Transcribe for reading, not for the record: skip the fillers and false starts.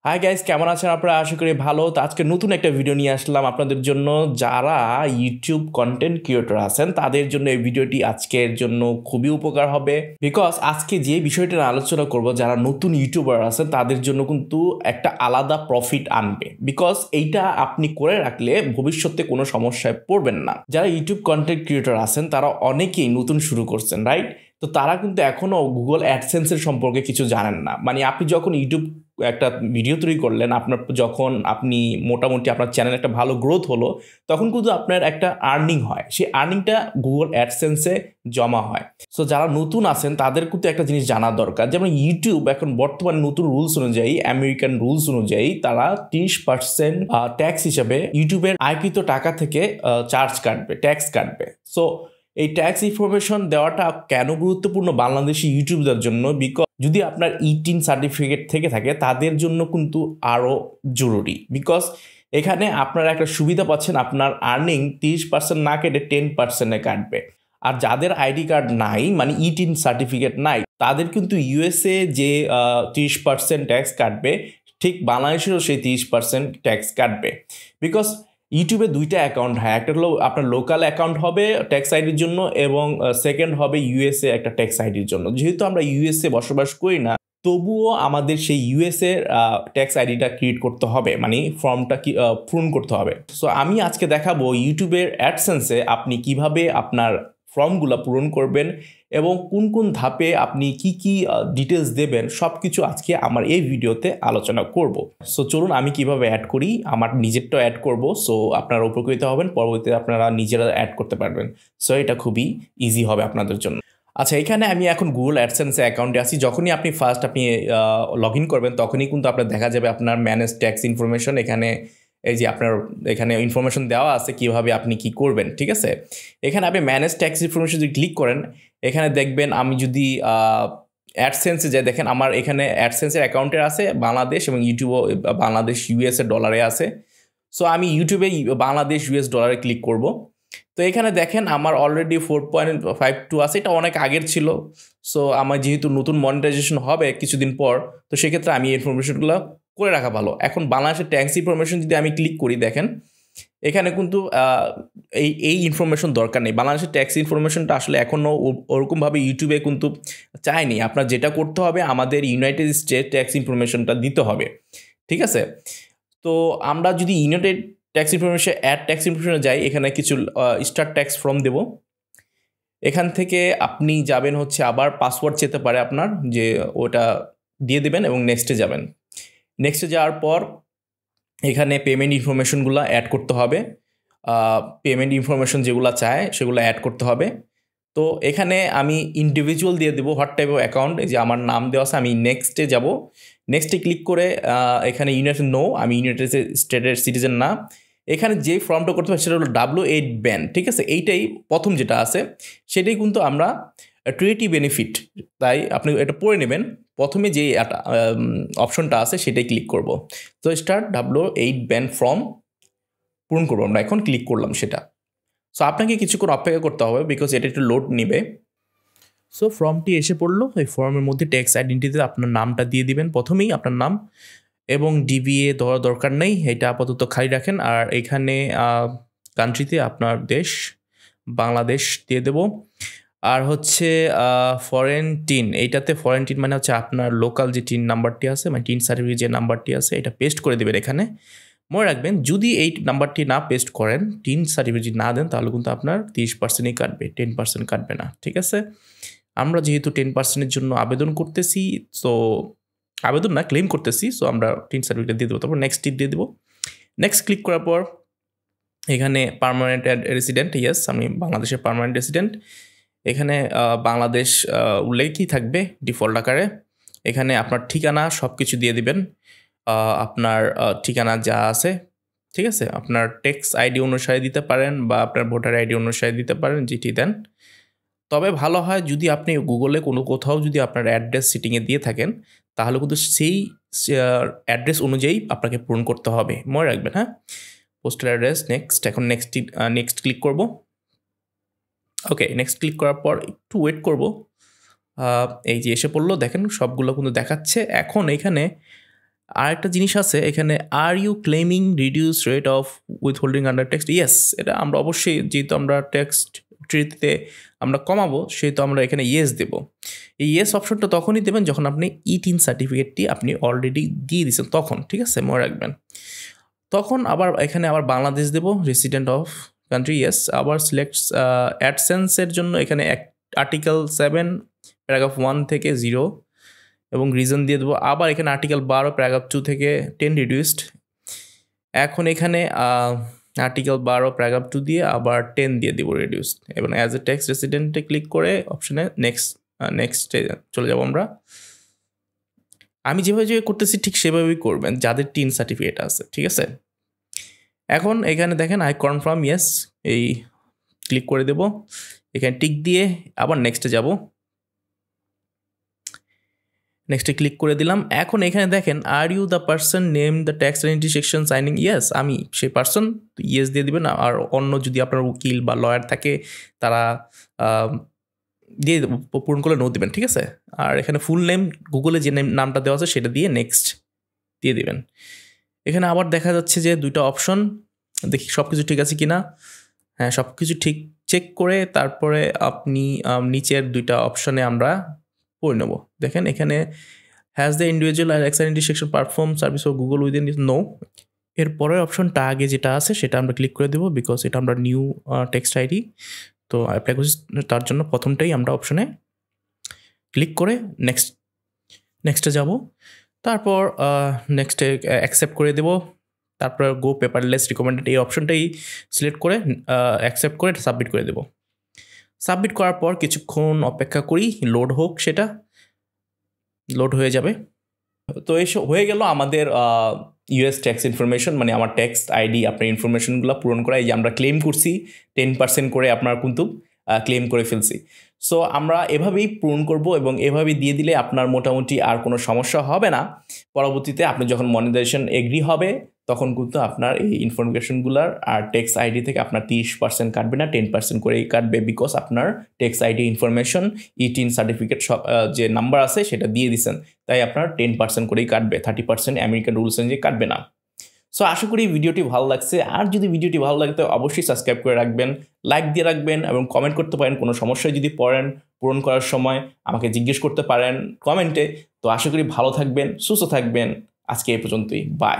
Hi guys, কেমন আছেন আপনারা? আশা করি ভালো। তো আজকে নতুন একটা ভিডিও নিয়ে আসলাম আপনাদের জন্য। যারা ইউটিউব কন্টেন্ট ক্রিয়েটর আছেন তাদের জন্য এই ভিডিওটি আজকের জন্য খুবই উপকার হবে। বিকজ আজকে যে বিষয়টা নিয়ে আলোচনা করব, যারা নতুন ইউটিউবার আছেন তাদের জন্য কিন্তু একটা আলাদা প্রফিট আনবে। বিকজ এইটা আপনি করে রাখলে ভবিষ্যতে কোনো সমস্যায় পড়বেন না। যারা ইউটিউব কন্টেন্ট ক্রিয়েটর আছেন তারা অনেকেই নতুন শুরু করছেন, রাইট? তো তারা কিন্তু এখনও গুগল অ্যাডসেন্সের সম্পর্কে কিছু জানেন না। মানে আপনি যখন ইউটিউব একটা ভিডিও তৈরি করলেন, যখন আপনি মোটামুটি আপনার চ্যানেল একটা ভালো গ্রোথ হলো, তখন কিন্তু আপনার একটা আর্নিং হয়। সেই আর্নিংটা গুগল অ্যাডসেন্সে জমা হয়। সো যারা নতুন আছেন তাদের কিন্তু একটা জিনিস জানা দরকার, যেমন ইউটিউব এখন বর্তমানে নতুন রুলস অনুযায়ী, আমেরিকান রুলস অনুযায়ী তারা 30% ট্যাক্স হিসাবে ইউটিউবের আয়কৃত টাকা থেকে চার্জ কাটবে, ট্যাক্স কাটবে। সো এই ট্যাক্স ইনফরমেশন দেওয়াটা কেন গুরুত্বপূর্ণ বাংলাদেশি ইউটিউবদের জন্য? বিকজ যদি আপনার 18 সার্টিফিকেট থেকে থাকে তাদের জন্য কিন্তু আরও জরুরি। বিকজ এখানে আপনারা একটা সুবিধা পাচ্ছেন, আপনার আর্নিং 30% না কেটে 10%-এ কাটবে। আর যাদের আইডি কার্ড নাই, মানে 18 সার্টিফিকেট নাই, তাদের কিন্তু ইউএসএ যে 30% ট্যাক্স কাটবে, ঠিক বাংলাদেশেরও সেই 30% ট্যাক্স কাটবে। বিকজ ইউটিউবে দুইটা অ্যাকাউন্ট হয়, একটা হলো আপনার লোকাল অ্যাকাউন্ট হবে ট্যাক্স আইডির জন্য, এবং সেকেন্ড হবে ইউএসএ একটা ট্যাক্স আইডির জন্য। যেহেতু আমরা ইউএসএ বসবাস করি না, তবুও আমাদের সেই ইউএসএ ট্যাক্স আইডিটা ক্রিয়েট করতে হবে, মানে ফর্মটা পূরণ করতে হবে। সো আমি আজকে দেখাবো ইউটিউবের অ্যাডসেন্সে আপনি কিভাবে আপনার ফর্মগুলো পূরণ করবেন এবং কোন কোন ধাপে আপনি কি কি ডিটেলস দেবেন, সব কিছু আজকে আমার এই ভিডিওতে আলোচনা করব। সো চলুন আমি কিভাবে অ্যাড করি, আমার নিজেরটাও অ্যাড করব। সো আপনারা উপকৃত হবেন, পরবর্তীতে আপনারা নিজেরা অ্যাড করতে পারবেন। সো এটা খুবই ইজি হবে আপনাদের জন্য। আচ্ছা, এখানে আমি এখন গুগল অ্যাডসেন্সে অ্যাকাউন্টে আছি। যখনই আপনি লগ ইন করবেন তখনই কিন্তু আপনার দেখা যাবে আপনার ম্যানেজ ট্যাক্স ইনফরমেশন। এখানে এই যে আপনার এখানে ইনফরমেশন দেওয়া আছে কিভাবে আপনি কি করবেন, ঠিক আছে? এখানে আপনি ম্যানেজ ট্যাক্স ইনফরমেশন যদি ক্লিক করেন, এখানে দেখবেন আমি যদি অ্যাডসেন্সে যাই, দেখেন আমার এখানে অ্যাডসেন্সের অ্যাকাউন্টে আছে বাংলাদেশ, এবং ইউটিউবও বাংলাদেশ ইউএসএ ডলারে আছে। সো আমি ইউটিউবে বাংলাদেশ ইউএস ডলারে ক্লিক করব। তো এখানে দেখেন আমার অলরেডি 4.52 আছে, এটা অনেক আগের ছিল। সো আমার যেহেতু নতুন মনিটাইজেশন হবে কিছুদিন পর, তো সেক্ষেত্রে আমি এই ইনফরমেশনগুলো করে রাখা ভালো। এখন বাংলাদেশের ট্যাক্স ইনফরমেশন যদি আমি ক্লিক করি, দেখেন এখানে কিন্তু এই ইনফরমেশন দরকার নেই। বাংলাদেশের ট্যাক্স ইনফরমেশনটা আসলে এখনও ওরকমভাবে ইউটিউবে কিন্তু চায়নি। আপনার যেটা করতে হবে, আমাদের ইউনাইটেড স্টেট ট্যাক্স ইনফরমেশনটা দিতে হবে, ঠিক আছে? তো আমরা যদি ইউনাইটেড ট্যাক্স ইনফরমেশন ট্যাক্স ইনফরমেশনে যাই, এখানে কিছু স্টার্ট ট্যাক্স ফর্ম দেব। এখান থেকে আপনি যাবেন হচ্ছে, আবার পাসওয়ার্ড চেতে পারে আপনার, যে ওটা দিয়ে দেবেন এবং নেক্সটে যাবেন। নেক্সটে যাওয়ার পর এখানে পেমেন্ট ইনফরমেশনগুলো অ্যাড করতে হবে। পেমেন্ট ইনফরমেশন যেগুলো চায় সেগুলো অ্যাড করতে হবে। তো এখানে আমি ইন্ডিভিজুয়াল দিয়ে দেবো, হোয়াট টাইপ অফ অ্যাকাউন্ট, এই যে আমার নাম দেওয়া আছে। আমি নেক্সটে যাব, নেক্সটে ক্লিক করে এখানে ইউনাইটেড নো, আমি ইউনাইটেড স্টেটের সিটিজেন না। এখানে যে ফর্মটা করতে হবে সেটা হলো W8 ব্যান, ঠিক আছে? এইটাই প্রথম যেটা আছে সেটাই কিন্তু আমরা ট্রিটি বেনিফিট, তাই আপনি এটা পড়ে নেবেন। প্রথমে যে অপশনটা আছে সেটাই ক্লিক করব। তো স্টার্ট W8 ব্যান ফর্ম পূরণ করবো আমরা, এখন ক্লিক করলাম সেটা। সো আপনাকে কিছুক্ষণ অপেক্ষা করতে হবে, বিকজ এটা একটু লোড নেবে। সো ফর্মটি এসে পড়লো। এই ফর্মের মধ্যে ট্যাক্স আইডেন্টিটিতে আপনার নামটা দিয়ে দিবেন, প্রথমেই আপনার নাম, এবং ডিবিএ দেওয়ার দরকার নেই, এটা আপাতত খালি রাখেন। আর এখানে কান্ট্রিতে আপনার দেশ বাংলাদেশ দিয়ে দেব। আর হচ্ছে ফরেন টিন, এইটাতে ফরেন টিন মানে হচ্ছে আপনার লোকাল যে টিন নাম্বারটি আছে, মানে টিন সার্টিফিকেট যে নাম্বারটি আছে, এটা পেস্ট করে দেবেন এখানে। মনে রাখবেন, যদি এই নাম্বারটি না পেস্ট করেন, টিন সার্টিফিকেট না দেন, তাহলে কিন্তু আপনার 30%ই কাটবে, 10% কাটবে না, ঠিক আছে? আমরা যেহেতু 10%-এর জন্য আবেদন করতেছি, সো আবেদন না, ক্লেম করতেছি, সো আমরা টিন সার্টিফিকেট দিয়ে দেবো। তারপর নেক্সট দিয়ে দেবো। নেক্সট ক্লিক করার পর এখানে পার্মানেন্ট রেসিডেন্ট, ইয়েস আমি বাংলাদেশের পার্মানেন্ট রেসিডেন্ট। এখানে বাংলাদেশ উল্লেখই থাকবে ডিফল্ট আকারে। এখানে আপনার ঠিকানা সব কিছু দিয়ে দিবেন, আপনার ঠিকানা যা আছে, ঠিক আছে? আপনার ট্যাক্স আইডি অনুসারে দিতে পারেন বা আপনার ভোটার আইডি অনুসারে দিতে পারেন, যেটি দেন। তবে ভালো হয় যদি আপনি গুগলে কোথাও যদি আপনার অ্যাড্রেস সিটিংয়ে দিয়ে থাকেন, তাহলে কিন্তু সেই অ্যাড্রেস অনুযায়ী আপনাকে পূরণ করতে হবে, মনে রাখবেন, হ্যাঁ? Postal address, next. এখন নেক্সট ক্লিক করব। ওকে, নেক্সট ক্লিক করার পর একটু ওয়েট করব। এই যে এসে পড়লো, দেখেন সবগুলো কিন্তু দেখাচ্ছে। এখন এখানে আর একটা জিনিস আছে এখানে, are you claiming reduce rate of withholding under text? Yes, এটা আমরা অবশ্যই, যেহেতু আমরা টেক্সট ট্রিতে আমরা কমাবো সেহেতু আমরা এখানে ইয়েস দেবো। এই ইয়েস অপশনটা তখনই দেবেন যখন আপনি E3 সার্টিফিকেটটি আপনি অলরেডি দিয়ে দিয়েছেন তখন, ঠিক আছে, মনে রাখবেন। তখন আবার এখানে আবার বাংলাদেশ দেবো, রেসিডেন্ট অফ কান্ট্রি, ইয়েস। আবার সিলেক্ট অ্যাডসেন্সের জন্য এখানে আর্টিকেল 7 প্যারাগ্রাফ 1 থেকে 0 এবং রিজন দিয়ে দেবো। আবার এখানে আর্টিকেল 12 প্যারাগ্রাফ 2 থেকে 10 রিডিউসড। এখন এখানে আর্টিকেল 12 প্যারাগ্রাফ 2 দিয়ে আবার 10 দিয়ে দিব রিডিউসড, এবং অ্যাজ এ টেক্সট রেসিডেন্টে ক্লিক করে অপশনে নেক্সটে চলে যাব আমরা। আমি যেভাবে করতেছি ঠিক সেভাবেই করবেন যাদের টিন সার্টিফিকেট আছে, ঠিক আছে। এখন এখানে দেখেন আই কনফার্ম ইয়েস, এই ক্লিক করে দেব, এখানে টিক দিয়ে আবার নেক্সটে যাব, নেক্সটে ক্লিক করে দিলাম। এখন এখানে দেখেন are you the person name the tax identity section signing? Yes, আমি সেই পার্সন, ইয়েস দিয়ে দিবেন। আর অন্য যদি আপনার উকিল বা লয়ার থাকে তারা দিয়ে পূরণ করলে নো দেবেন, ঠিক আছে। আর এখানে ফুল নেম, গুগলে যে নামটা দেওয়া আছে সেটা দিয়ে নেক্সট দিয়ে দিবেন। এখানে আবার দেখা যাচ্ছে যে দুইটা অপশন, দেখি সব কিছু ঠিক আছে কি না। হ্যাঁ, সব কিছু ঠিক চেক করে তারপরে আপনি নিচের দুইটা অপশনে আমরা পড়ে নেব। দেখেন এখানে হ্যাজ দ্য ইন্ডিভিজুয়াল আর tax identity section perform service for Google within no. এর পরের অপশনটা আগে যেটা আছে সেটা আমরা ক্লিক করে দেবো, বিকজ এটা আমরা নিউ টেক্সট আইডি তো অ্যাপ্লাই করছি, তার জন্য প্রথমটাই আমরা অপশনে ক্লিক করে নেক্সটে যাব। তারপর নেক্সটে অ্যাকসেপ্ট করে দেব। তারপর গো পেপারলেস রিকমেন্ডেড এই অপশনটাই সিলেক্ট করে অ্যাকসেপ্ট করে সাবমিট করে দেব। সাবমিট করার পর কিছুক্ষণ অপেক্ষা করি, লোড হোক, সেটা লোড হয়ে যাবে। তো এসব হয়ে গেল আমাদের ইউএস ট্যাক্স ইনফরমেশন, মানে আমার ট্যাক্স আইডি, আপনার ইনফরমেশনগুলো পূরণ করা। এই যে আমরা ক্লেম করছি 10% করে আপনার কিন্তু ক্লেম করে ফেলছি। সো আমরা এভাবেই পূরণ করব এবং এভাবেই দিয়ে দিলে আপনার মোটামুটি আর কোনো সমস্যা হবে না। পরবর্তীতে আপনি যখন মনিটাইজেশন এগ্রি হবে তখন কিন্তু আপনার এই ইনফরমেশনগুলোর আর ট্যাক্স আইডি থেকে আপনার 30% কাটবে না, 10% করেই কাটবে, বিকজ আপনার tax ID information E3 certificate যে নাম্বার আছে সেটা দিয়ে দিচ্ছেন, তাই আপনার 10% করেই কাটবে, 30% আমেরিকান রুলস অনুযায়ী কাটবে না। সো আশা করি ভিডিওটি ভালো লাগছে। আর যদি ভিডিওটি ভালো লাগে তো অবশ্যই সাবস্ক্রাইব করে রাখবেন, লাইক দিয়ে রাখবেন এবং কমেন্ট করতে পারেন। কোনো সমস্যায় যদি পড়েন পূরণ করার সময় আমাকে জিজ্ঞেস করতে পারেন কমেন্টে। তো আশা করি ভালো থাকবেন, সুস্থ থাকবেন। আজকে এই পর্যন্তই, বাই।